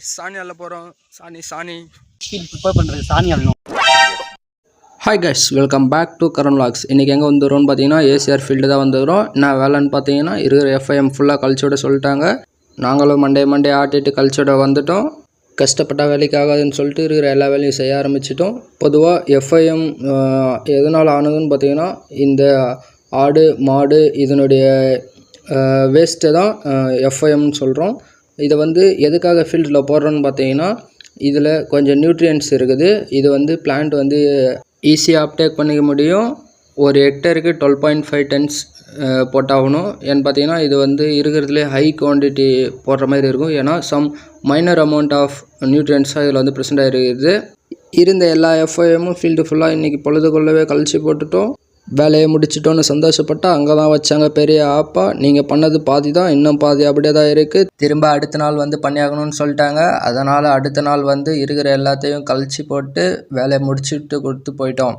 சாணி அள்ள போகிறோம். சாணி ப்ரிப்பேர் பண்ணுறது சாணி அள்ளணும். Hi guys, welcome back to Karan vlogs. இன்றைக்கி எங்கே வந்துடும்னு பார்த்தீங்கன்னா ஏசிஆர் ஃபீல்டு தான் வந்துடுறோம். நான் வேலைன்னு பார்த்தீங்கன்னா இருக்கிற எஃப்ஐஎம் ஃபுல்லாக கழிச்சோட சொல்லிட்டாங்க. நாங்களும் மண்டே ஆட்டிட்டு கழிச்சோட வந்துட்டோம். கஷ்டப்பட்ட வேலைக்கு ஆகாதுன்னு சொல்லிட்டு இருக்கிற எல்லா வேலையும் செய்ய ஆரம்பிச்சிட்டோம். பொதுவாக எஃப்ஐஎம் எதனால் ஆனதுன்னு பார்த்தீங்கன்னா இந்த ஆடு மாடு இதனுடைய வேஸ்ட்டை தான் எஃப்ஐஎம்னு சொல்கிறோம். இதை வந்து எதுக்காக ஃபீல்டில் போடுறோன்னு பார்த்தீங்கன்னா இதில் கொஞ்சம் நியூட்ரியன்ட்ஸ் இருக்குது. இது வந்து பிளான்ட் வந்து ஈஸியாக அப்டேக் பண்ணிக்க முடியும். ஒரு ஹெக்டருக்கு 12.5 tons போட்டாகணும். ஏன்னு பார்த்தீங்கன்னா இது வந்து இருக்கிறதுலே ஹை குவான்டிட்டி போடுற மாதிரி இருக்கும். ஏன்னா சம் மைனர் அமௌண்ட் ஆஃப் நியூட்ரியன்ட்ஸாக இதில் வந்து ப்ரெசென்ட் ஆகிருக்குது. இருந்த எல்லா எஃப்ஐஎம்மும் ஃபீல்டு ஃபுல்லாக இன்றைக்கி பொழுதுக்குள்ளவே கழிச்சு போட்டுட்டோம். வேலையை முடிச்சிட்டோன்னு சந்தோஷப்பட்டா அங்கே தான் வச்சாங்க பெரிய ஆப்பா. நீங்கள் பண்ணது பாதி தான், இன்னும் பாதி அப்படியே தான் இருக்குது. திரும்ப அடுத்த நாள் வந்து பண்ணியாகணும்னு சொல்லிட்டாங்க. அதனால் அடுத்த நாள் வந்து இருக்கிற எல்லாத்தையும் கழிச்சு போட்டு வேலையை முடிச்சுட்டு கொடுத்து போயிட்டோம்.